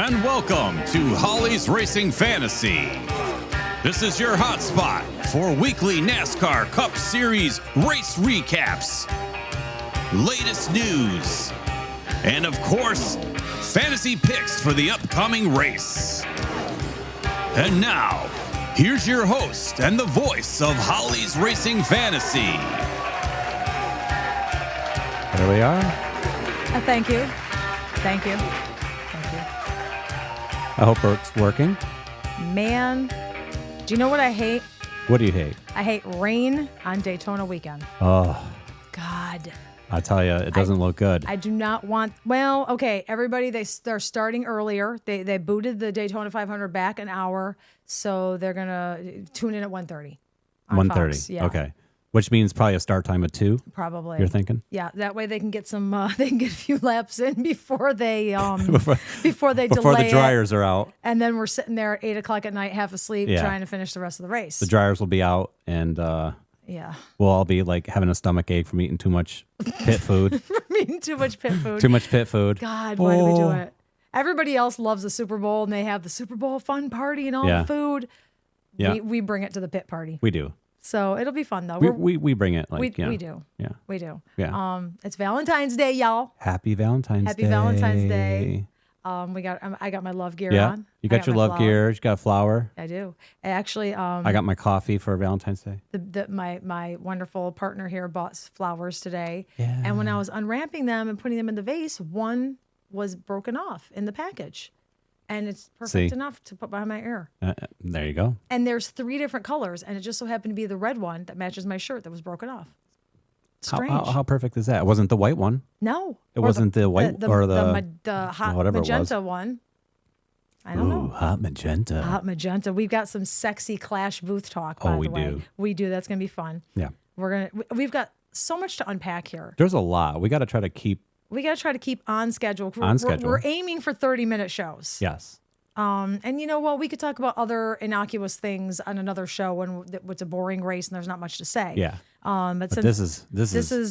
and welcome to Holly's Racing Fantasy. This is your hotspot for weekly NASCAR Cup Series race recaps, latest news, and of course, fantasy picks for the upcoming race. And now, here's your host and the voice of Holly's Racing Fantasy. There we are. Thank you. Thank you. I hope it's working. Man, do you know what I hate? What do you hate? I hate rain on Daytona weekend. Oh, God. I tell you, it doesn't look good. I do not want. Well, okay, everybody, they're starting earlier. They booted the Daytona 500 back an hour, so they're gonna tune in at 1:30. 1:30. Yeah. Okay. Which means probably a start time of 2. Probably. You're thinking? Yeah, that way they can get some. They can get a few laps in before they before delay the dryers are out. And then we're sitting there at 8:00 at night, half asleep, Yeah. trying to finish the rest of the race. The dryers will be out, and yeah, we'll all be like having a stomach ache from eating too much pit food. From eating too much pit food. Too much pit food. God, why do we do it? Everybody else loves the Super Bowl, and they have the Super Bowl fun party and all the food. Yeah. We bring it to the pit party. We do. So it'll be fun though. We bring it. We do. Yeah. We do. Yeah. It's Valentine's Day, y'all. Happy Valentine's Day. Happy Valentine's Day. I got my love gear Yeah. on. You got your love gear. You got a flower. I do. Actually, I got my coffee for Valentine's Day. My wonderful partner here bought flowers today. Yeah. And when I was unwrapping them and putting them in the vase, one was broken off in the package. And it's perfect enough to put behind my ear. There you go. And there's 3 different colors, and it just so happened to be the red one that matches my shirt that was broken off. Strange. How perfect is that? It wasn't the white one. No. It wasn't the white or the hot whatever magenta one. I don't know. Hot magenta. Hot magenta. We've got some sexy Clash booth talk, by the way. Do. We do. That's going to be fun. Yeah. We've got so much to unpack here. There's a lot. We got to try to keep on schedule. schedule. We're aiming for 30-minute shows. Yes. And you know what? We could talk about other innocuous things on another show when it's a boring race and there's not much to say. Yeah. But this is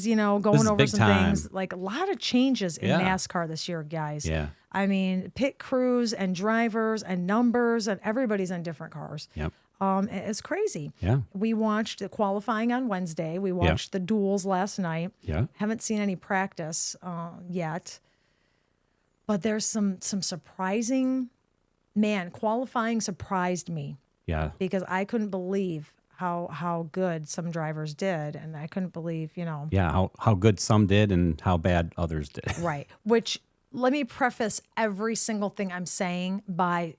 going over some time. things, like a lot of changes in NASCAR this year, guys. Yeah. I mean, pit crews and drivers and numbers and everybody's in different cars. Yep. It's crazy. Yeah. We watched the qualifying on Wednesday. We watched the duels last night. Yeah. Haven't seen any practice yet. But there's some surprising. Man, qualifying surprised me. Yeah. Because I couldn't believe how good some drivers did, and I couldn't believe, Yeah, how good some did and how bad others did. Right. Which, let me preface every single thing I'm saying by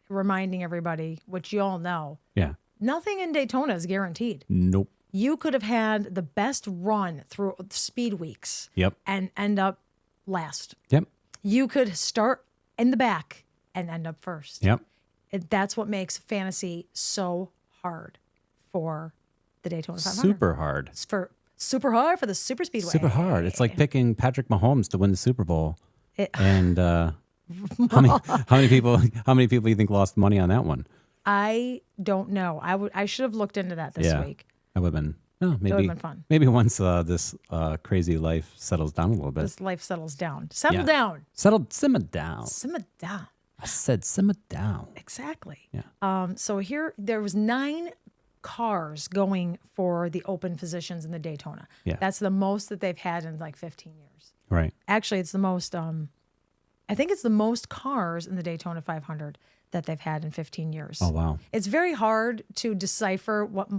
reminding everybody, which you all know. Yeah. Nothing in Daytona is guaranteed. Nope. You could have had the best run through speed weeks. Yep. And end up last. Yep. You could start in the back and end up first. Yep. That's what makes fantasy so hard for the Daytona 500. Super hard. It's super hard for the super speedway. Super hard. It's like picking Patrick Mahomes to win the Super Bowl. And how many people do you think lost money on that one? I don't know. I should have looked into that this week. That would have been maybe that would have been fun. Maybe once this crazy life settles down a little bit. This life settles down. Simmer down. Simmer down. Simmer down. I said simmer down. Exactly. Yeah. So there was 9 cars going for the open positions in the Daytona. Yeah. That's the most that they've had in like 15 years. Right. Actually, it's the most. I think it's the most cars in the Daytona 500 that they've had in 15 years. Oh wow. It's very hard to decipher what,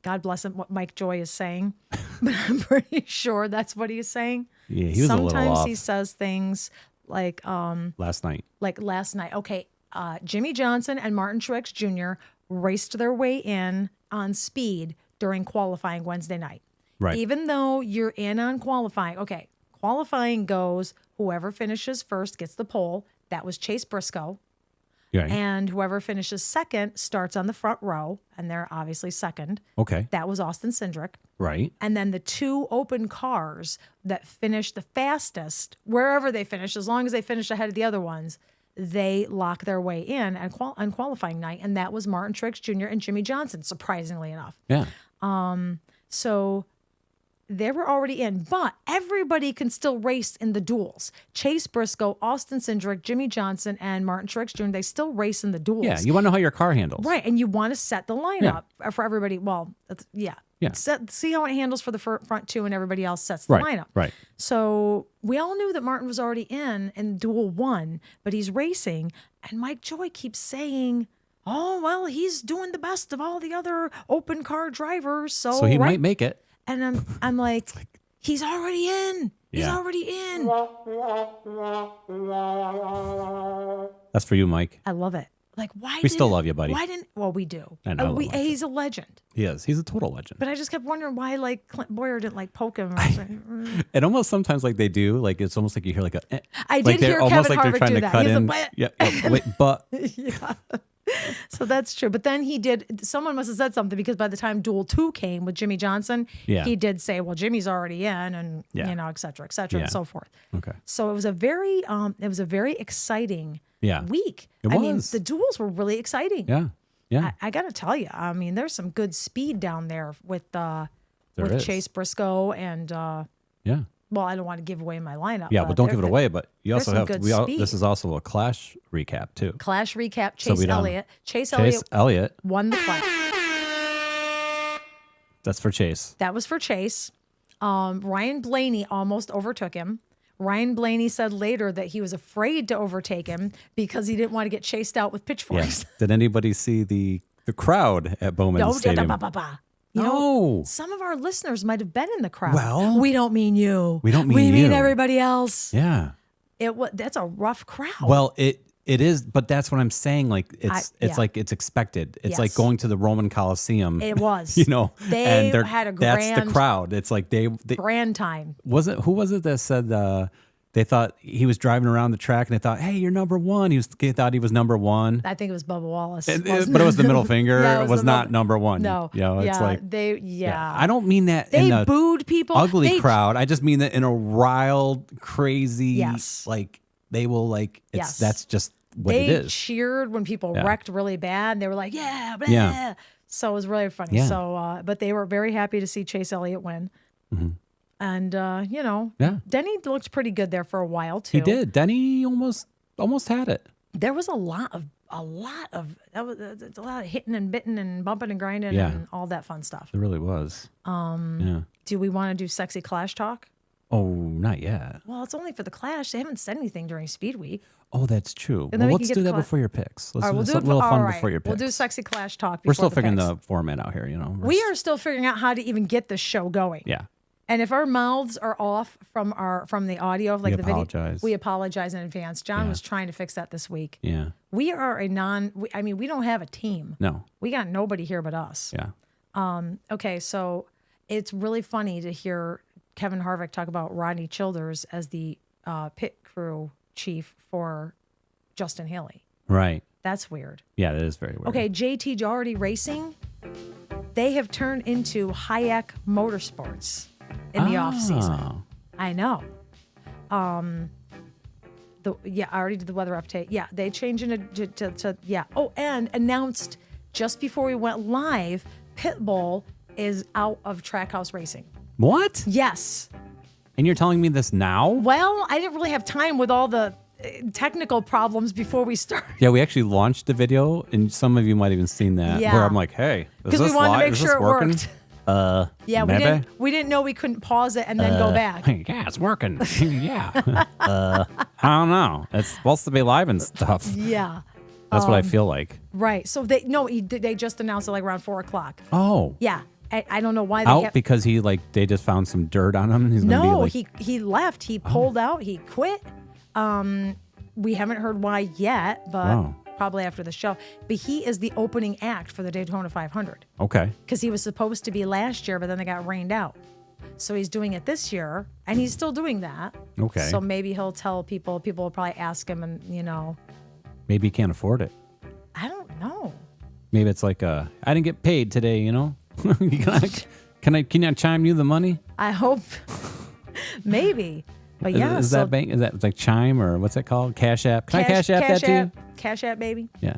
God bless him, what Mike Joy is saying, but I'm pretty sure that's what he's saying. Yeah, he was a little off. Sometimes he says things like last night. Like last night. Okay, Jimmy Johnson and Martin Truex Jr. raced their way in on speed during qualifying Wednesday night. Right. Even though you're in on qualifying, okay, qualifying goes whoever finishes first gets the pole. That was Chase Briscoe. Right. And whoever finishes second starts on the front row, and they're obviously second. Okay. That was Austin Cindric. Right. And then the 2 open cars that finished the fastest, wherever they finish, as long as they finish ahead of the other ones, they lock their way in on qualifying night, and that was Martin Truex Jr. and Jimmy Johnson, surprisingly enough. Yeah. So they were already in, but everybody can still race in the duels. Chase Briscoe, Austin Cindric, Jimmy Johnson, and Martin Truex Jr., they still race in the duels. Yeah, you want to know how your car handles. Right, and you want to set the lineup for everybody. Well, yeah. See how it handles for the front two, and everybody else sets the lineup. Right. So we all knew that Martin was already in duel 1, but he's racing, and Mike Joy keeps saying, oh, well, he's doing the best of all the other open car drivers. So he might make it. And I'm like, he's already in. He's already in. That's for you, Mike. I love it. Like, why? We still love you, buddy. Why didn't? Well, we do. I know. He's a legend. He is. He's a total legend. But I just kept wondering why, like, Clint Boyer didn't like poke him. And almost sometimes, like they do, like it's almost like you hear like a. I did hear almost Kevin like Harvick they're trying do to that. cut He's in. like, Wait, but. Yeah. So that's true. But then he did, someone must have said something, because by the time Duel 2 came with Jimmy Johnson, he did say, well, Jimmy's already in, and, you know, et cetera, and so forth. Okay. So it was a very exciting week. It was. I mean, the duels were really exciting. Yeah. Yeah. I got to tell you, I mean, there's some good speed down there with is. Chase Briscoe and, yeah. well, I don't want to give away my lineup. Yeah, but don't give it away. But you also have good to. speed. This is also a Clash recap too. Clash recap. So Chase Elliott. Chase Elliott won the Clash. That's for Chase. That was for Chase. Ryan Blaney almost overtook him. Ryan Blaney said later that he was afraid to overtake him because he didn't want to get chased out with pitchforks. Yeah. Did anybody see the crowd at Bowman Stadium? You know, some of our listeners might have been in the crowd. Well, we don't mean you. We don't mean you. We mean everybody else. Yeah. That's a rough crowd. Well, it is, but that's what I'm saying. Like it's like it's expected. It's like going to the Roman Coliseum. It was. You know, they and had a that's the crowd. It's like they grand time. Who was it that said they thought he was driving around the track and they thought, hey, you're number one. He thought he was number one. I think it was Bubba Wallace. But it was the middle finger. Yeah, it was not number one. No. You know, it's like I don't mean that they in a booed people. ugly crowd. I just mean that in a riled, crazy, Yes. like they will like it's Yes. that's just what they it is. cheered when people wrecked really bad. And they were like, yeah, blah. Yeah. So it was really funny. Yeah. So, but they were very happy to see Chase Elliott win. Mm-hmm. And, you know, Yeah. Denny looked pretty good there for a while too. He did. Denny almost had it. There was a lot of hitting and bitting and bumping and grinding and all that fun stuff. It really was. Yeah. Do we want to do sexy Clash talk? Oh, not yet. Well, it's only for the Clash. They haven't said anything during Speed Week. Oh, that's true. And then Well, we can let's get do the that before your picks. Let's All right, do we'll do something it. a little fun All right, before your picks. we'll do sexy Clash talk. We're still before figuring picks. the format out here, you know. We are still figuring out how to even get this show going. Yeah. And if our mouths are off from the audio of like the video, apologize. we apologize in advance. John was trying to fix that this week. Yeah. We are we don't have a team. No. We got nobody here but us. Yeah. Okay, so it's really funny to hear Kevin Harvick talk about Rodney Childers as the pit crew chief for Justin Haley. Right. That's weird. Yeah, that is very weird. Okay, JT Doherty Racing, they have turned into Hayek Motorsports in the off season. I know. I already did the weather update. Yeah, they changed it to Oh, and announced just before we went live, Pitbull is out of Trackhouse Racing. What? Yes. And you're telling me this now? Well, I didn't really have time with all the technical problems before we started. Yeah, we actually launched the video, and some of you might have even seen that. Yeah. Where I'm like, hey, Because we wanted to make sure it worked. Yeah, maybe? we didn't know we couldn't pause it and then go back. Yeah, it's working. Yeah. I don't know. It's supposed to be live and stuff. Yeah. That's what I feel like. Right. So they just announced it like around 4:00. Oh. Yeah. I don't know why they Out because they just found some dirt on him. He's gonna No, be like, he left. He pulled out. He quit. We haven't heard why yet, but Wow. probably after the show. But he is the opening act for the Daytona 500 okay. because he was supposed to be last year, but then they got rained out. So he's doing it this year, and he's still doing that. Okay. So maybe he'll tell people. People will probably ask him, and Maybe he can't afford it. I don't know. Maybe it's like, I didn't get paid today, you know? Can I chime you the money? I hope. Maybe. But yeah. Is that like Chime or what's that called? Cash App? Can I Cash App that too? Cash App, baby. Yeah.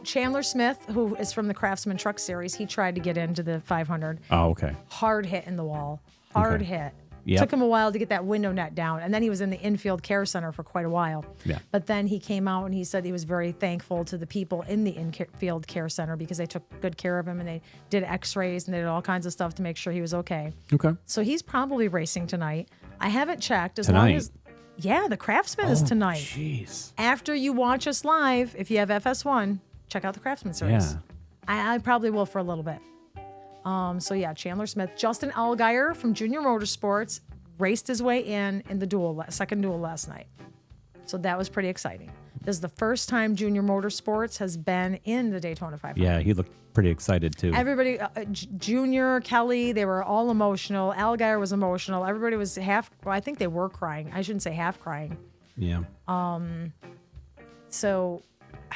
Chandler Smith, who is from the Craftsman Truck Series, he tried to get into the 500. Oh, okay. Hard hit in the wall. Hard Okay. hit. Yep. Took him a while to get that window net down. And then he was in the infield care center for quite a while. Yeah. But then he came out and he said he was very thankful to the people in the infield care center because they took good care of him and they did x-rays and they did all kinds of stuff to make sure he was okay. Okay. So he's probably racing tonight. I haven't checked. As Tonight? long as Yeah, the Craftsman is tonight. Jeez. After you watch us live, if you have FS1, check out the Craftsman series. Yeah. I probably will for a little bit. So yeah, Chandler Smith. Justin Allgaier from Junior Motorsports raced his way in the second duel last night. So that was pretty exciting. This is the first time Junior Motorsports has been in the Daytona 500. Yeah, he looked pretty excited too. Everybody, Junior, Kelly, they were all emotional. Allgaier was emotional. Everybody was I think they were crying. I shouldn't say half crying. Yeah. So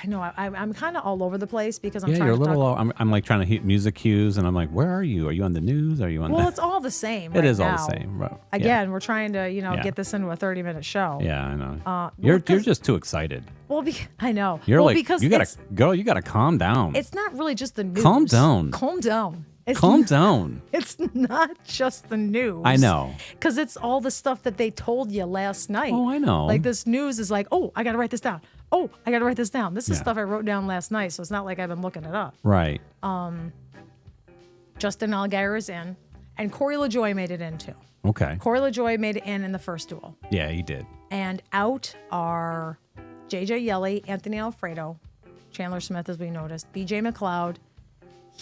I know I'm kind of all over the place because I'm Yeah, trying you're a to little. talk. I'm like trying to hit music cues, and I'm like, where are you? Are you on the news? Are you on? Well, it's all the same. It right is all now. the same, bro. Yeah. Again, we're trying to Yeah. get this into a 30-minute show. Yeah, I know. well, you're 'cause- just too excited. Well, I know. You're well, like because you gotta it's, go. You gotta calm down. it's not really just the news. Calm down. Calm down. It's Calm not, down. It's not just the news. I know. Because it's all the stuff that they told you last night. Oh, I know. Like this news is like, oh, I got to write this down. Oh, I got to write this down. This is Yeah. stuff I wrote down last night, so it's not like I've been looking it up. Right. Justin Allgaier is in, and Corey LaJoie made it in too. Okay. Corey LaJoie made it in the first duel. Yeah, he did. And out are JJ Yelly, Anthony Alfredo, Chandler Smith, as we noticed, BJ McLeod,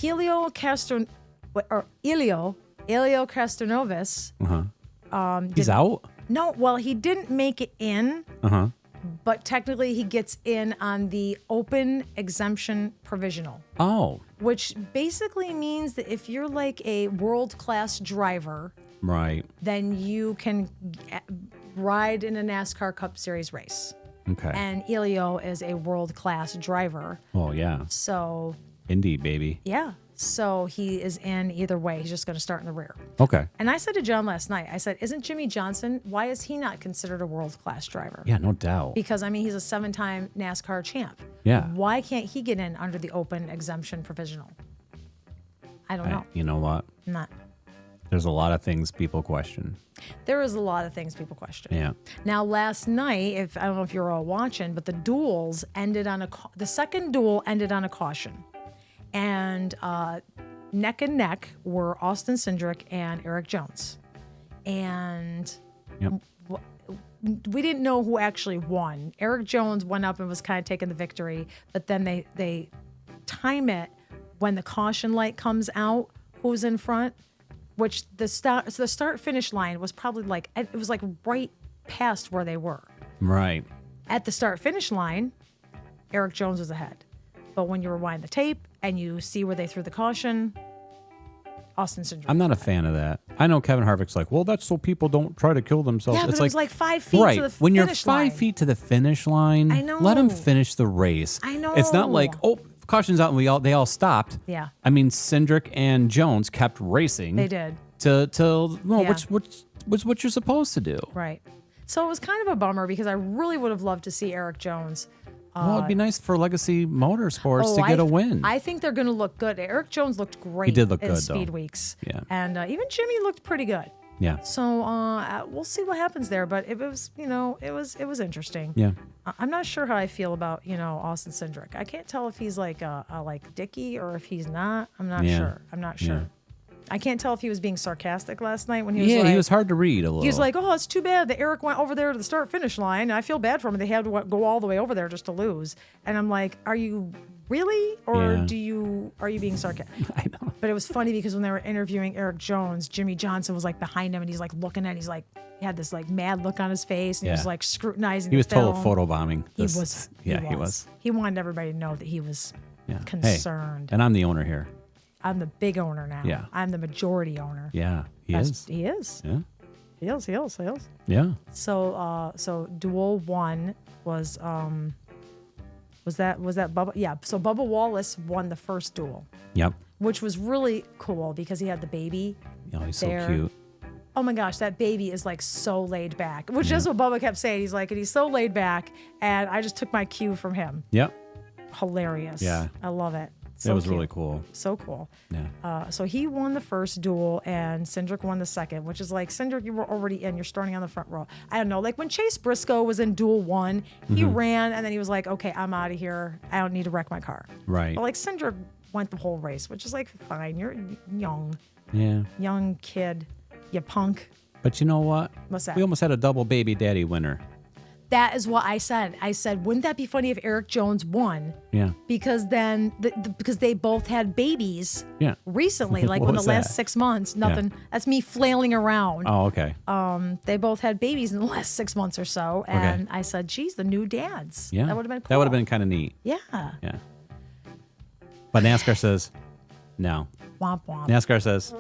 Elio Castronovis. He's out. No, well, he didn't make it in, but technically he gets in on the open exemption provisional, Oh, which basically means that if you're like a world-class driver, right. then you can ride in a NASCAR Cup Series race. Okay. And Elio is a world-class driver. Oh yeah. So, Indeed, baby. yeah. So he is in either way. He's just going to start in the rear. Okay. And I said to John last night, I said, isn't Jimmy Johnson, why is he not considered a world-class driver? Yeah, no doubt. Because, I mean, he's a 7-time NASCAR champ. Yeah. Why can't he get in under the open exemption provisional? I don't know. You know what? Not. There's a lot of things people question. There is a lot of things people question. Yeah. Now, last night, I don't know if you're all watching, but the duels ended on the second duel ended on a caution. And neck and neck were Austin Cindric and Eric Jones. And Yep. we didn't know who actually won. Eric Jones went up and was kind of taking the victory, but then they time it when the caution light comes out, who's in front, which the start finish line was probably it was like right past where they were. Right. At the start finish line, Eric Jones was ahead. But when you rewind the tape and you see where they threw the caution, Austin Cindric. I'm not a fan of that. I know Kevin Harvick's like, well, that's so people don't try to kill themselves. Yeah, but it's it was like 5 feet right. to the When you're finish 5 line. feet to the finish line, I know. let them finish the race. I know. It's not like, oh, caution's out and they all stopped. Yeah. I mean, Cindric and Jones kept racing. They did. Yeah. Yeah. what you're supposed to do. Right. So it was kind of a bummer because I really would have loved to see Eric Jones. Well, it'd be nice for Legacy Motorsports to I get a th- win. I think they're going to look good. Eric Jones looked great. He did look in good, though. Speed Weeks. Yeah. And even Jimmy looked pretty good. yeah. So we'll see what happens there. But it was, it was interesting. Yeah. I'm not sure how I feel about, Austin Cindric. I can't tell if he's like Dickie or if he's not. I'm not Yeah. sure. I'm not sure. Yeah. I can't tell if he was being sarcastic last night when he was Yeah, like, he was hard to read a little. he was like, oh, it's too bad that Eric went over there to the start finish line. I feel bad for him. They had to go all the way over there just to lose. And I'm like, are you really? Or Yeah. are you being sarcastic? I know. But it was funny because when they were interviewing Eric Jones, Jimmy Johnson was like behind him and he's like looking at, he had this like mad look on his face and he was Yeah. like scrutinizing He was the film. total photobombing. He was. He wanted everybody to know that he was Yeah. concerned. Hey, and I'm the owner here. I'm the big owner now. Yeah. I'm the majority owner. Yeah, he is. He is. Yeah. He is. Yeah. So duel 1 was that Bubba? Yeah. So Bubba Wallace won the first duel, Yep. which was really cool because he had the baby. Oh, he's there. so cute. Oh my gosh, that baby is like so laid back, which is what Bubba kept saying. He's like, and he's so laid back, and I just took my cue from him. Yep. hilarious. Yeah. I love it. It was cute. really cool. So cool. Yeah. So he won the first duel and Cindric won the second, which is like, Cindric, you were already in. You're starting on the front row. I don't know. Like when Chase Briscoe was in duel 1, he ran and then he was like, okay, I'm out of here. I don't need to wreck my car. Right. But like Cindric went the whole race, which is like, fine. You're young. Yeah. Young kid. You punk. But you know what? What's that? We almost had a double baby daddy winner. That is what I said. I said, wouldn't that be funny if Eric Jones won? Yeah. Because then, because they both had babies Yeah. recently, like What in the was last that? 6 months. Nothing. That's me flailing around. Oh, okay. They both had babies in the last 6 months or so. And I said, geez, the new dads. Yeah. That would have been cool. That would have been kind of neat. Yeah. Yeah. But NASCAR says no. Womp womp. NASCAR says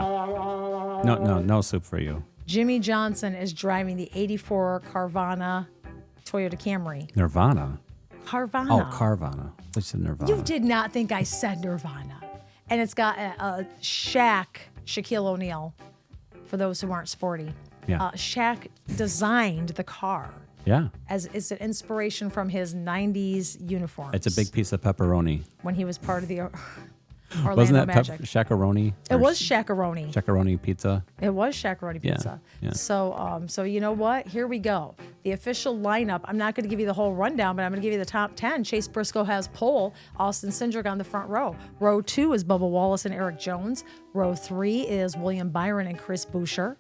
no. No soup for you. Jimmy Johnson is driving the 84 Carvana Toyota Camry. Nirvana. Carvana. Oh, Carvana. They said Nirvana. You did not think I said Nirvana. And it's got a Shaquille O'Neal, for those who aren't sporty. Yeah. Shaq designed the car Yeah. as it's an inspiration from his 90s uniforms. It's a big piece of pepperoni. When he was part of the Orlando Wasn't that Magic. shakaroni? It Or was Shakaroni. shakaroni pizza. It was Shakaroni Yeah, Pizza. yeah. So you know what? Here we go. The official lineup. I'm not going to give you the whole rundown, but I'm going to give you the top 10. Chase Briscoe has pole. Austin Cindric on the front row. Row 2 is Bubba Wallace and Eric Jones. Row 3 is William Byron and Chris Boucher.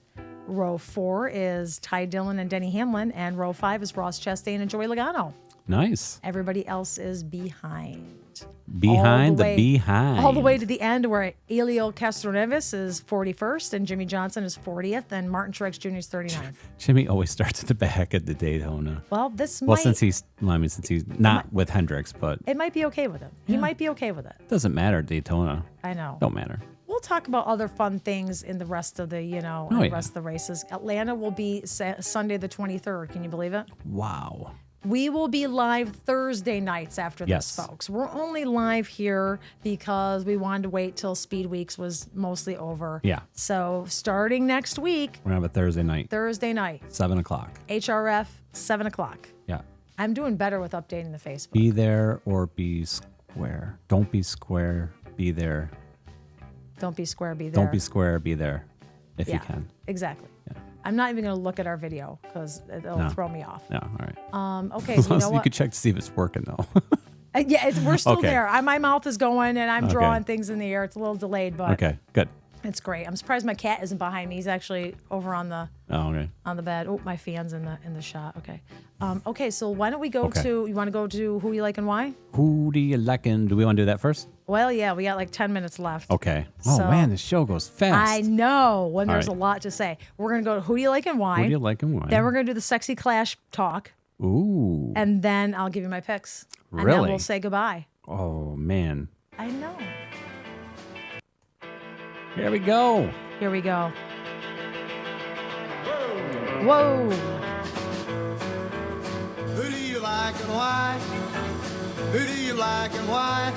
Row 4 is Ty Dillon and Denny Hamlin. And row 5 is Ross Chastain and Joey Logano. Nice. Everybody else is behind. Behind the way- behind. All the way to the end where Elio Castroneves is 41st and Jimmy Johnson is 40th and Martin Truex Jr. is 39th. Jimmy always starts at the back at the Daytona. Well, this Well, might, since he's not with Hendricks, but it might be okay with him. He might be okay with it. doesn't matter. Daytona I know. don't matter. We'll talk about other fun things in the rest of the, Oh, yeah. rest of the races. Atlanta will be Sunday the 23rd. Can you believe it? Wow. We will be live Thursday nights after Yes. this, folks. We're only live here because we wanted to wait till Speed Weeks was mostly over. Yeah. So starting next week, We're gonna have a Thursday night, Thursday night, 7:00. HRF, 7 o'clock. Yeah. I'm doing better with updating the Facebook. Be there or be square. Don't be square. Be there. Don't be square, be there. Don't be square. Be there, if you Yeah, can. exactly. Yeah. I'm not even going to look at our video because it'll No. throw me off. Yeah. All right. Okay, As so long you as know you what? could check to see if it's working though. Yeah, we're still Okay. there. My mouth is going and I'm Okay. drawing things in the air. It's a little delayed, but Okay. Good. it's great. I'm surprised my cat isn't behind me. He's actually over on the Oh, okay. bed. Oh, my fan's in the shot. Okay. Okay, so why don't we go Okay. to, you want to go to Who You Like and Why? Who do you reckon? Do we want to do that first? Well, yeah, we got like 10 minutes left. Okay. Oh So- man, this show goes fast. I know when All there's right. a lot to say. We're going to go to Who Do You Like and Why? Who do you like and why? Then we're going to do the Sexy Clash talk. Ooh. And then I'll give you my picks. And then Really? we'll say goodbye. Oh man. I know. Here we go. Here we go. Whoa. Who do you like and why? Who do you like and why?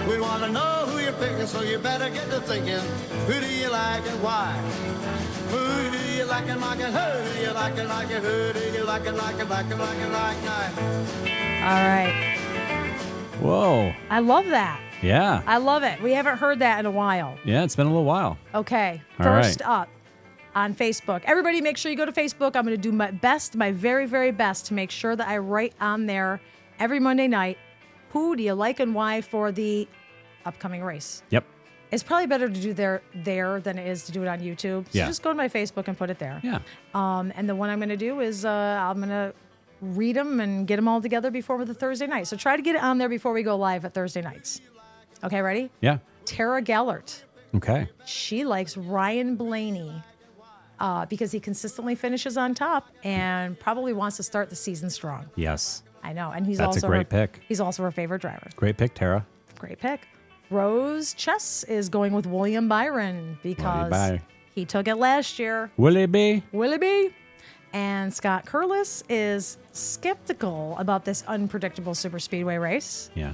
We want to know who you're picking, so you better get to thinking. Who do you like and why? Who do you like and like and who do you like and like and who do you like and like and like and like and like? All right. Whoa. I love that. Yeah. I love it. We haven't heard that in a while. Yeah, it's been a little while. Okay. All First right. up on Facebook. Everybody make sure you go to Facebook. I'm going to do my best, my very, very best to make sure that I write on there every Monday night, who do you like and why for the upcoming race. Yep. It's probably better to do there than it is to do it on YouTube. So Yeah. just go to my Facebook and put it there. Yeah. And the one I'm going to do is I'm going to read them and get them all together before the Thursday night. So try to get it on there before we go live at Thursday nights. Okay, ready? Yeah. Tara Gellert. Okay. She likes Ryan Blaney because he consistently finishes on top and probably wants to start the season strong. Yes. I know. And he's That's a also great pick. He's also her favorite driver. Great pick, Tara. Great pick. Rose Chess is going with William Byron because Bye. he took it last year. Will it be? Will it be? And Scott Curlis is skeptical about this unpredictable super speedway race. Yeah.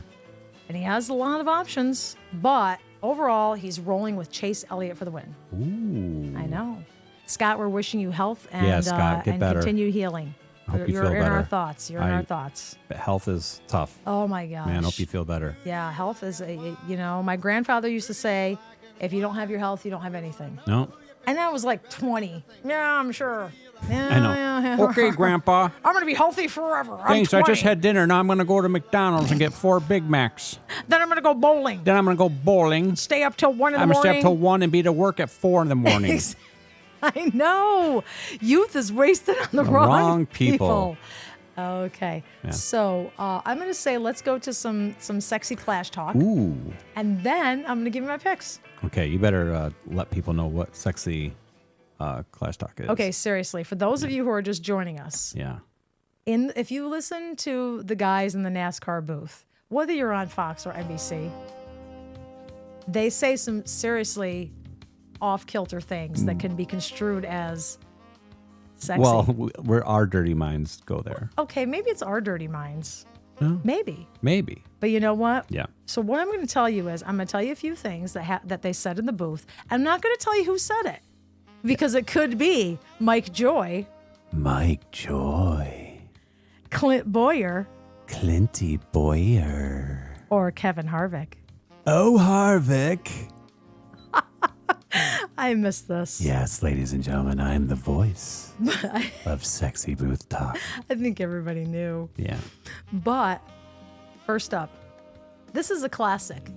And he has a lot of options, but overall, he's rolling with Chase Elliott for the win. Ooh. I know. Scott, we're wishing you health and, Yeah, Scott, get and better. continued healing. hope you You're feel in better. our thoughts. You're in our thoughts. Health is tough. Oh my gosh. Man, hope you feel better. Yeah, health is my grandfather used to say, if you don't have your health, you don't have anything. No, And I was like 20. Yeah, I'm sure. Yeah, I know. yeah. Okay, Grandpa. I'm going to be healthy forever. I'm Thanks. I 20. just had dinner. Now I'm going to go to McDonald's and get 4 Big Macs. Then I'm going to go bowling. Then I'm going to go bowling. Stay up till 1 in the I'm going to morning. stay up till 1 and be to work at 4 in the morning. I know. Youth is wasted on the wrong people. Okay. Yeah. So I'm going to say let's go to some sexy Clash talk. Ooh. And then I'm going to give you my picks. Okay, you better let people know what sexy Clash Talk is. Okay, seriously. For those of you who are just joining us, Yeah. if you listen to the guys in the NASCAR booth, whether you're on Fox or NBC, they say some seriously off-kilter things that can be construed as sexy. Well, where our dirty minds go there. Okay, maybe it's our dirty minds. No. Maybe. Maybe. But you know what? Yeah. So what I'm going to tell you is I'm going to tell you a few things that they said in the booth. I'm not going to tell you who said it because it could be Mike Joy, Mike Joy. Clint Boyer, Clinty Boyer. or Kevin Harvick. Oh, Harvick. I missed this. Yes, ladies and gentlemen, I am the voice of Sexy Booth Talk. I think everybody knew. Yeah. But first up, this is a classic.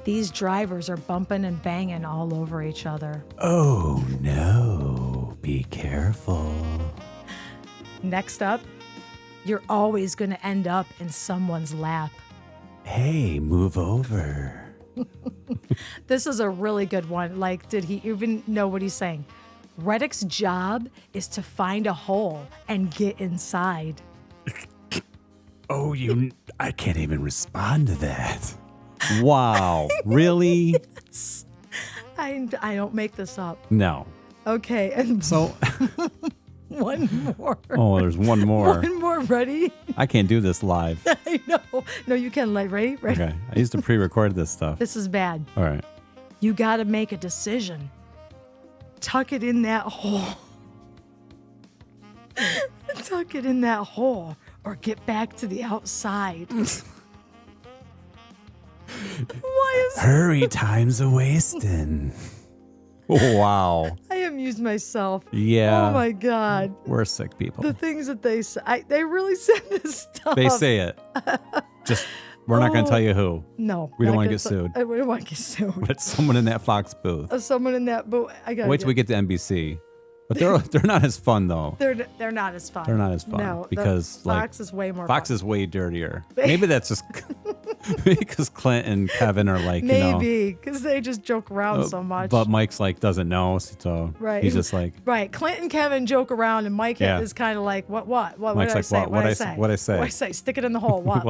These drivers are bumping and banging all over each other. Oh, no. Be careful. Next up, you're always going to end up in someone's lap. Hey, move over. This is a really good one. Like, did he even know what he's saying? Reddick's job is to find a hole and get inside. Oh, I can't even respond to that. Wow. Really? I don't make this up. No. Okay, and So, one more. oh, there's one more. One more. Ready? I can't do this live. I know. No, you can. Like, ready? Okay. I used to pre-record this stuff. This is bad. All right. You got to make a decision. Tuck it in that hole. Tuck it in that hole or get back to the outside. Why is Hurry, time's a wasting. Wow. I amused myself? Yeah. Oh my God. We're sick people. The things that they say. They really said this stuff. They say it. Just, we're not going to tell you who. No. We don't not wanna gonna get sued. I don't want to get sued. But it's someone in that Fox booth. Someone in that booth. I got Wait till we get to NBC. But they're not as fun though. They're not as fun. They're not as fun No, because Fox is way more. Fox fun. is way dirtier. Maybe that's just because Clint and Kevin are like, Maybe because they just joke around so much. But Mike's like doesn't know, so Right. he's just like, right. Clint and Kevin joke around, and Mike Yeah. is kind of like, what Mike's did I like, say? what? What'd I say? What did I say? Stick it in the hole. What?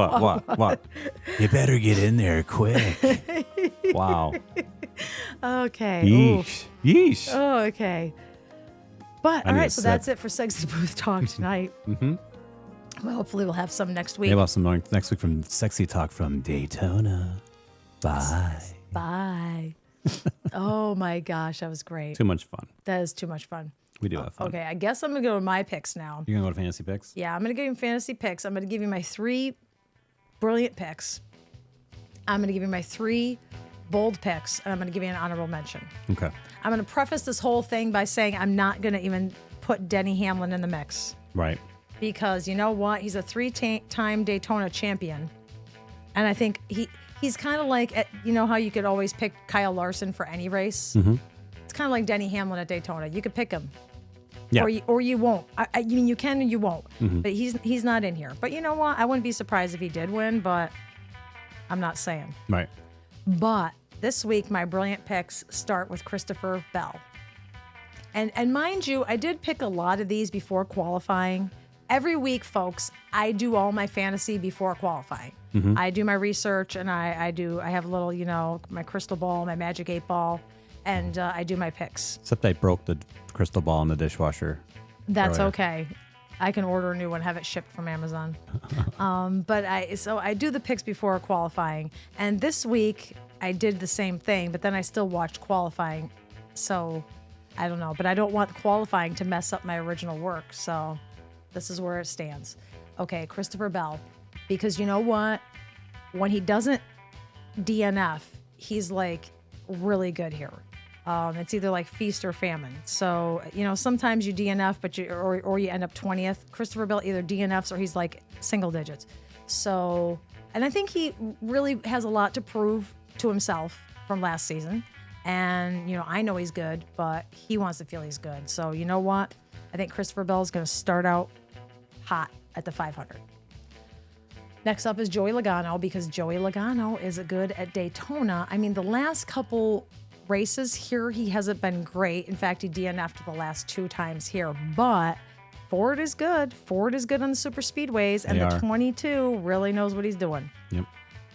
what? You better get in there quick. Wow. Okay. Ooh. Yeesh. Oh, okay. But I all need right, a so sip. that's it for Sexy Booth Talk tonight. Mm-hmm. Well, hopefully we'll have some next week. Maybe we'll have some next week from Sexy Talk from Daytona. Bye. Bye. Oh my gosh, that was great. Too much fun. That is too much fun. We do have fun. Okay, I guess I'm gonna go to my picks now. You're gonna go to fantasy picks? Yeah, I'm gonna give you fantasy picks. I'm gonna give you my 3 brilliant picks. I'm gonna give you my 3 bold picks, and I'm gonna give you an honorable mention. Okay. I'm gonna preface this whole thing by saying I'm not gonna even put Denny Hamlin in the mix Right. because you know what? He's a 3-time Daytona champion, and I think he's kind of like you know how you could always pick Kyle Larson for any race. Mm-hmm. It's kind of like Denny Hamlin at Daytona. You could pick him. Yeah. Or you won't. I mean, you can and you won't. Mm-hmm. But he's not in here. But you know what? I wouldn't be surprised if he did win, but I'm not saying. Right. But this week, my brilliant picks start with Christopher Bell. And mind you, I did pick a lot of these before qualifying. Every week, folks, I do all my fantasy before qualifying. Mm-hmm. I do my research, and I have a little, my crystal ball, my magic 8 ball, and I do my picks. Except I broke the crystal ball in the dishwasher. That's earlier. okay. I can order a new one, have it shipped from Amazon. But I do the picks before qualifying. And this week I did the same thing, but then I still watched qualifying. So I don't know, but I don't want qualifying to mess up my original work. So This is where it stands. Okay, Christopher Bell. Because you know what? When he doesn't DNF, he's like really good here. It's either like feast or famine. So, sometimes you DNF, but or you end up 20th. Christopher Bell either DNFs or he's like single digits. So, and I think he really has a lot to prove to himself from last season. And, I know he's good, but he wants to feel he's good. So, you know what? I think Christopher Bell is going to start out hot at the 500. Next up is Joey Logano, because Joey Logano is good at Daytona. I mean, the last couple races here, he hasn't been great. In fact, he DNF'd the last 2 times here. But Ford is good. Ford is good on the super speedways, and the 22 really knows what he's doing. Yep.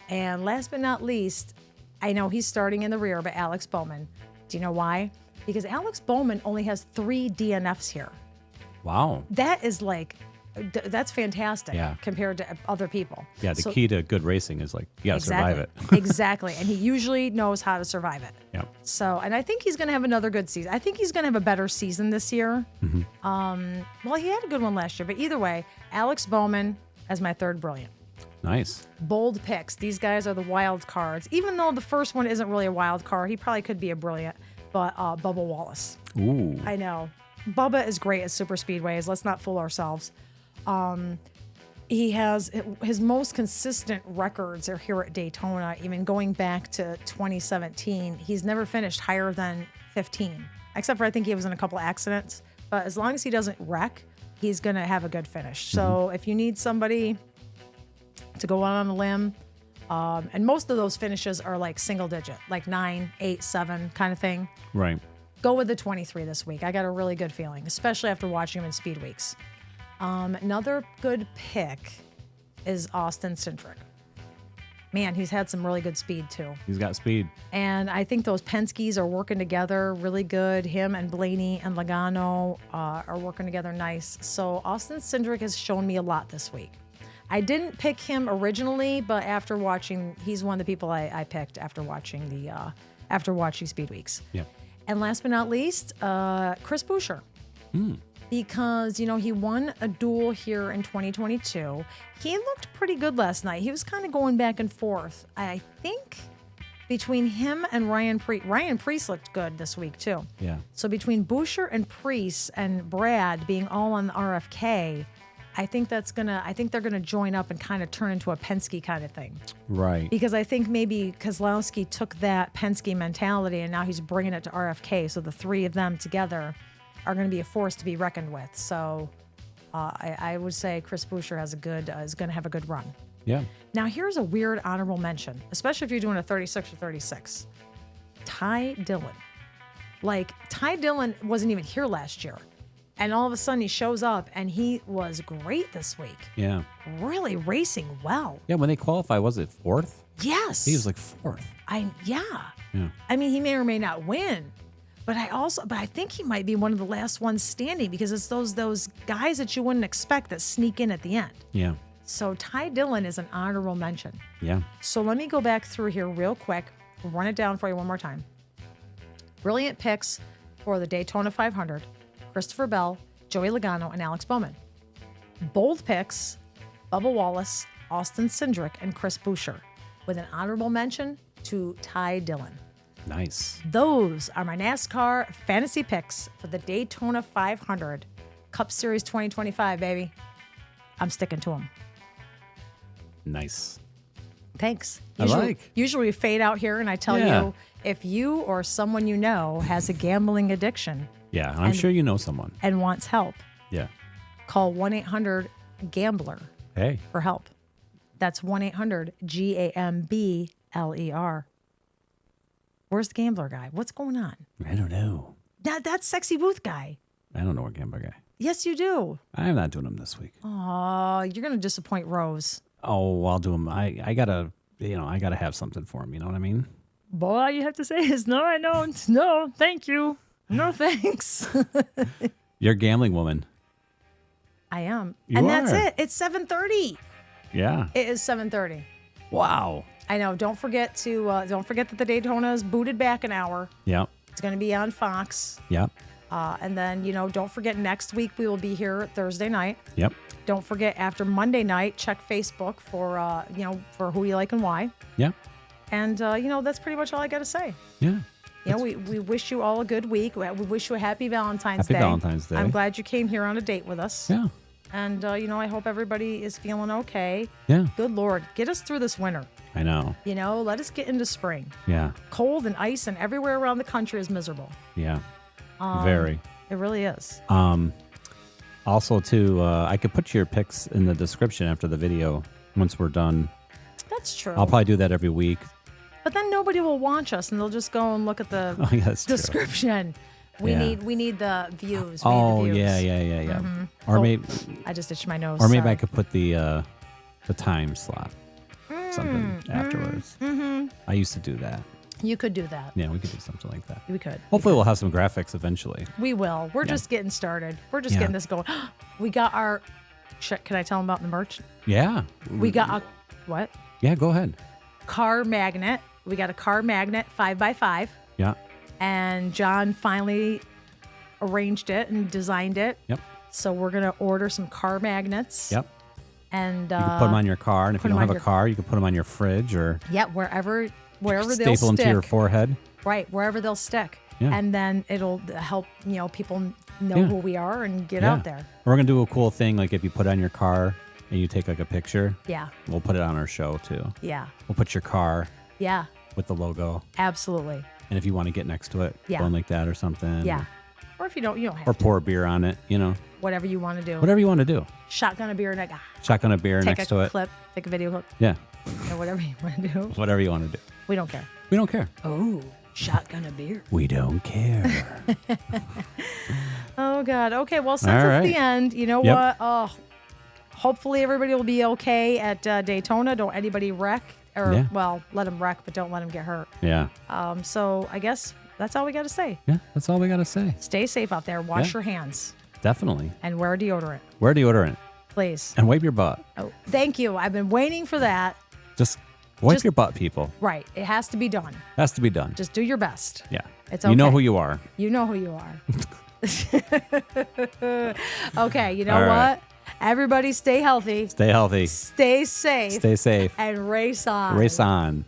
And last but not least, I know he's starting in the rear, but Alex Bowman. Do you know why? Because Alex Bowman only has 3 DNFs here. Wow. That is that's fantastic compared to other people. Yeah, the key to good racing is you got to survive it. Exactly. And he usually knows how to survive it. Yep. So, and I think he's going to have another good season. I think he's going to have a better season this year. Mm-hmm. Well, he had a good one last year, but either way, Alex Bowman as my third brilliant. Nice. Bold picks. These guys are the wild cards. Even though the first one isn't really a wild card, he probably could be a brilliant, but Bubba Wallace. Ooh. I know. Bubba is great at super speedways. Let's not fool ourselves. He has his most consistent records are here at Daytona, even going back to 2017. He's never finished higher than 15, except for I think he was in a couple accidents. But as long as he doesn't wreck, he's going to have a good finish. So if you need somebody to go out on a limb, and most of those finishes are like single digit, like 9, 8, 7 kind of thing. Right. Go with the 23 this week. I got a really good feeling, especially after watching him in Speed Weeks. Another good pick is Austin Cindric. Man, he's had some really good speed too. He's got speed. And I think those Penske's are working together really good. Him and Blaney and Logano are working together nice. So Austin Cindric has shown me a lot this week. I didn't pick him originally, but after watching, he's one of the people I picked after watching Speed Weeks. Yeah. And last but not least, Chris Buescher. Because, he won a duel here in 2022. He looked pretty good last night. He was kind of going back and forth. I think between him and Ryan Preece looked good this week too. Yeah. So between Buescher and Preece and Brad being all on the RFK, I think they're gonna join up and kind of turn into a Penske kind of thing. Right. Because I think maybe Keselowski took that Penske mentality and now he's bringing it to RFK. So the 3 of them together are going to be a force to be reckoned with. So I would say Chris Buescher is going to have a good run. Yeah. Now here's a weird honorable mention, especially if you're doing a 36 or 36. Ty Dillon. Ty Dillon wasn't even here last year. And all of a sudden he shows up and he was great this week. Yeah. Really racing well. Yeah, when they qualify, was it 4th? Yes. He was 4th. Yeah. I mean, he may or may not win. But I think he might be one of the last ones standing because it's those guys that you wouldn't expect that sneak in at the end. Yeah. So Ty Dillon is an honorable mention. Yeah. So let me go back through here real quick, run it down for you one more time. Brilliant picks for the Daytona 500, Christopher Bell, Joey Logano, and Alex Bowman. Bold picks, Bubba Wallace, Austin Cindric, and Chris Buescher, with an honorable mention to Ty Dillon. Nice. Those are my NASCAR fantasy picks for the Daytona 500 Cup Series 2025, baby. I'm sticking to them. Nice. Thanks. Usually we fade out here and I tell you if you or someone you know has a gambling addiction. Yeah, I'm sure you know someone. And wants help. Yeah. Call 1-800-GAMBLER for help. That's 1-800-GAMBLER. Where's the gambler guy? What's going on? I don't know. That's Sexy Booth guy. I don't know a gambler guy. Yes, you do. I'm not doing them this week. Oh, you're going to disappoint Rose. Oh, I'll do them. I gotta have something for him. You know what I mean? Boy, all you have to say is, no, I don't. No, thank you. No, thanks. You're a gambling woman. I am. You and are. That's it. It's 7:30. Yeah. It is 7:30. Wow. I know. Don't forget that the Daytona is booted back an hour. Yep. It's going to be on Fox. Yep. And then, don't forget next week we will be here Thursday night. Yep. Don't forget after Monday night, check Facebook for, for who you like and why. Yeah. And, that's pretty much all I got to say. Yeah. We wish you all a good week. We wish you a happy Valentine's Day. Happy Valentine's Day. I'm glad you came here on a date with us. Yeah. And, I hope everybody is feeling okay. Yeah. Good Lord. Get us through this winter. I know. Let us get into spring. Yeah. Cold and ice and everywhere around the country is miserable. Yeah. Very. It really is. Also, too, I could put your pics in the description after the video once we're done. That's true. I'll probably do that every week. But then nobody will watch us, and they'll just go and look at the Oh, yeah, that's true. description. We Yeah. need the views. Oh, we need the views. yeah. Or maybe, I just itched my nose. or maybe I sorry. could put the time slot, something afterwards. Mm-hmm. I used to do that. You could do that. Yeah, we could do something like that. We could. Hopefully, we'll have some graphics eventually. We will. We're just getting started. We're just Yeah. getting this going. We got our. Can I tell them about the merch? Yeah. We got a what? Yeah, go ahead. Car magnet. We got a car magnet 5x5, Yeah. and John finally arranged it and designed it. Yep. So we're gonna order some car magnets. Yep. And You can put them on your car, and if put you don't 'em have on a car, you can put them on your fridge or yeah, wherever they'll staple them stick. to your forehead. Right, wherever they'll stick. Yeah. And then it'll help, people know Yeah. who we are and get Yeah. out there. We're gonna do a cool thing, like if you put it on your car and you take like a picture, Yeah. we'll put it on our show too. Yeah. We'll put your car Yeah. with the logo, Absolutely. and if you want to get next to it, Yeah. going like that or something. Yeah. Or if you don't have Or to. pour a beer on it, Whatever you want to do. whatever you want to do. Shotgun a beer next. Shotgun a beer Take next a to it. clip. Take a video clip. Yeah, Or whatever you want to do. whatever you want to do. We don't care. We don't care. Oh, shotgun a beer. We don't care. Oh, God. Okay, well, since All it's right. the end, you know Yep. what? Oh, hopefully everybody will be okay at Daytona. Don't anybody wreck. Or, Yeah. well, let them wreck, but don't let them get hurt. Yeah. So I guess that's all we got to say. Yeah, that's all we got to say. Stay safe out there. Wash Yeah. your hands Definitely. and wear deodorant, Wear deodorant please. and wipe your butt. Oh, thank you. I've been waiting for that. Just wipe Just- your butt, people. Right. It has to be done. Has to be done. Just do your best. Yeah. It's You know okay. who you are. You know who you are. Okay. You know All what? right. Everybody stay healthy. Stay healthy. Stay safe. Stay safe. And race on. Race on.